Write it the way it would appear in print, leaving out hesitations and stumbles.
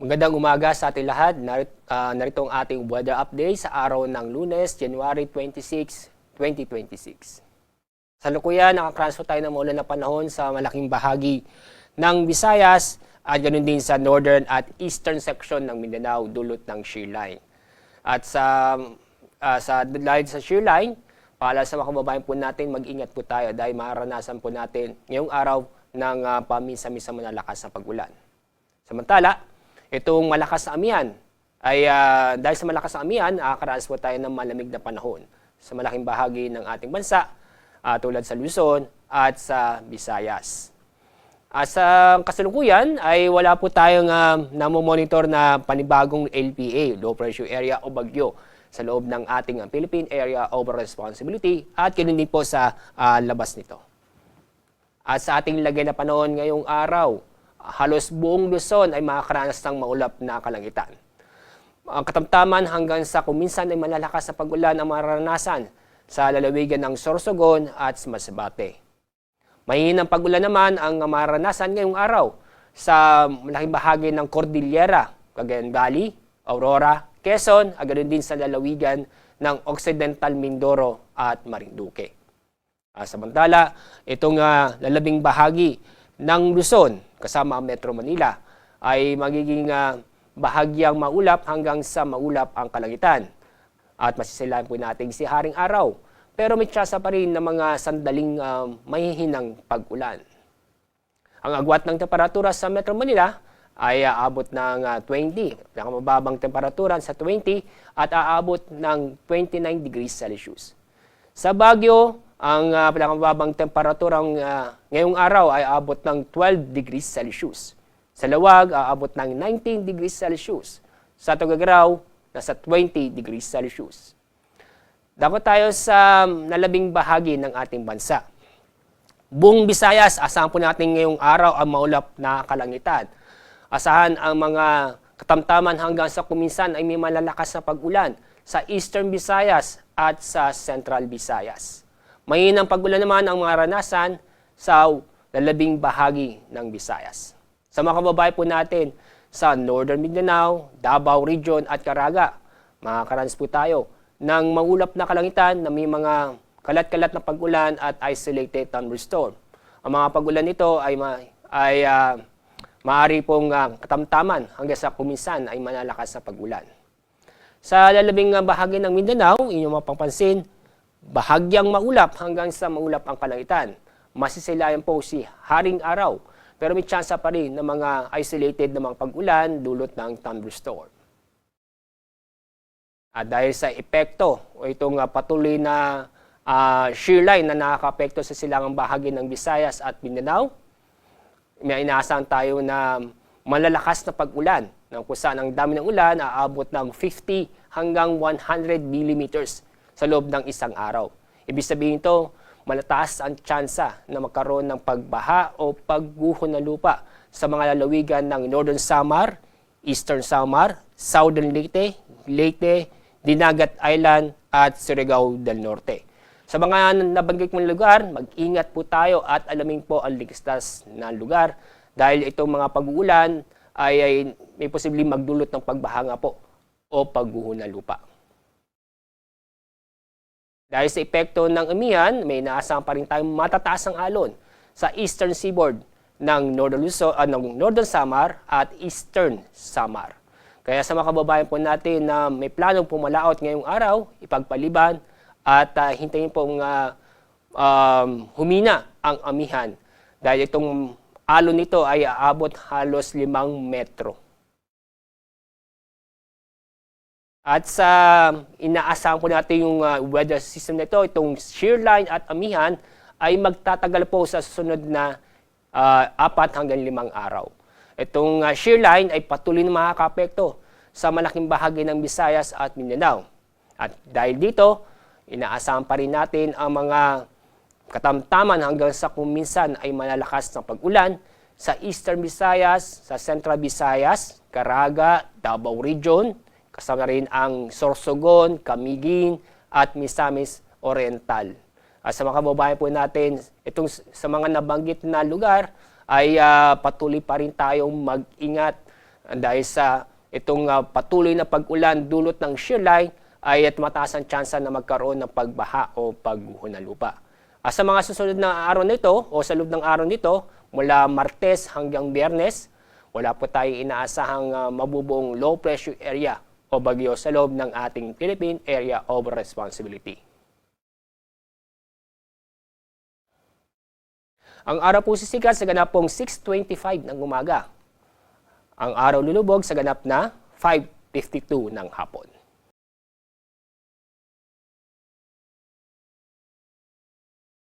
Magandang umaga sa ating lahat. Narito ang ating weather update sa araw ng Lunes, January 26, 2026. Sa lukuyan, nakatransfer tayo ng maulan na panahon sa malaking bahagi ng Visayas at ganoon din sa northern at eastern section ng Mindanao dulot ng shear line. At dahil sa shear line, para sa mga kababayan po natin, mag-ingat po tayo dahil maranasan po natin ngayong araw ng paminsan-minsan malalakas na pag-ulan. Samantala, itong malakas na amihan ay dahil sa malakas na amihan, nakakaranas po tayo ng malamig na panahon sa malaking bahagi ng ating bansa tulad sa Luzon at sa Visayas. Sa kasalukuyan ay wala po tayong namomonitor na panibagong LPA, Low Pressure Area o Bagyo sa loob ng ating Philippine Area of Responsibility at ganoon din po sa labas nito. At sa ating lagay na panahon ngayong araw, halos buong Luzon ay makakaranas ng maulap na kalangitan. Ang katamtaman hanggang sa kuminsan ay malalakas na pag-ulan ang mararanasan sa lalawigan ng Sorsogon at Masbate. Mahinang pag-ulan naman ang mararanasan ngayong araw sa malaking bahagi ng Cordillera, Cagayan Valley, Aurora, Quezon, at ganoon din sa lalawigan ng Occidental Mindoro at Marinduque. Samantala, itong lalabing bahagi ng Luzon, kasama ang Metro Manila, ay magiging bahagyang maulap hanggang sa maulap ang kalangitan. At masisilayan po natin si Haring Araw. Pero may tsansa pa rin ng mga sandaling mahihinang pag-ulan. Ang agwat ng temperatura sa Metro Manila ay aabot ng 20. Pinakamababang temperatura sa 20 at aabot ng 29 degrees Celsius. Sa Baguio, ang pinakamababang temperatura ngayong araw ay aabot ng 12 degrees Celsius. Sa Lawag, aabot ng 19 degrees Celsius. Sa Tuguegarao, nasa 20 degrees Celsius. Dapat tayo sa nalabing bahagi ng ating bansa. Buong Visayas, asahan po natin ngayong araw ang maulap na kalangitan. Asahan ang mga katamtaman hanggang sa kuminsan ay may malalakas na pag-ulan sa Eastern Visayas at sa Central Visayas. Mahinang pag-ulan naman ang maranasan sa lalabing bahagi ng Visayas. Sa mga kababayan po natin sa Northern Mindanao, Davao Region at Caraga, makakaranas po tayo ng maulap na kalangitan na may mga kalat-kalat na pag-ulan at isolated thunderstorm. Ang mga pag-ulan nito ay maaari pong katamtaman hanggang sa kuminsan ay malalakas na pag-ulan. Sa lalabing bahagi ng Mindanao, inyong mapapansin, bahagyang maulap hanggang sa maulap ang kalangitan. Masisilayan po si Haring Araw, pero may tsansa pa rin ng mga isolated na mga pag-ulan dulot ng thunderstorm. At dahil sa epekto o itong patuloy na shear line na nakaka-apekto sa silangang bahagi ng Visayas at Mindanao, may inaasahan tayo na malalakas na pag-ulan kung saan ang dami ng ulan aabot ng 50 hanggang 100 millimeters sa loob ng isang araw. Ibig sabihin ito, malataas ang tsansa na magkaroon ng pagbaha o pagguho ng lupa sa mga lalawigan ng Northern Samar, Eastern Samar, Southern Leyte, Dinagat Island at Surigao del Norte. Sa mga nabanggit mong lugar, mag-ingat po tayo at alamin po ang ligtas na lugar dahil itong mga pag-uulan ay may posibleng magdulot ng pagbaha nga po o pagguho ng lupa. Dahil sa epekto ng amihan, may inaasahan pa rin tayong matataas ang alon sa eastern seaboard ng Northern Samar at Eastern Samar. Kaya sa mga kababayan po natin na may planong pumalaot ngayong araw, ipagpaliban at hintayin pong humina ang amihan dahil itong alon nito ay aabot halos 5 metro. At sa inaasahan po natin yung weather system nito, itong shear line at amihan ay magtatagal po sa susunod na 4 hanggang 5 araw. Itong shear line ay patuloy na makaka-apekto sa malaking bahagi ng Visayas at Mindanao. At dahil dito, inaasahan pa rin natin ang mga katamtaman hanggang sa kuminsan ay malalakas na pag-ulan sa Eastern Visayas, sa Central Visayas, Caraga, Davao Region, kasama rin ang Sorsogon, Camiguin at Misamis Oriental. At sa mga kababayan po natin, sa mga nabanggit na lugar ay patuloy pa rin tayong mag-ingat Dahil sa itong patuloy na pag-ulan dulot ng shear line ay at mataas ang tsansa na magkaroon ng pagbaha o pagguho ng lupa. Sa mga susunod na araw nito o sa loob ng araw nito, mula Martes hanggang Biyernes, wala po tayong inaasahang mabubuong low pressure area o bagyo sa loob ng ating Philippine Area of Responsibility. Ang araw po sisikat sa ganap pong 6:25 ng umaga. Ang araw lulubog sa ganap na 5:52 ng hapon.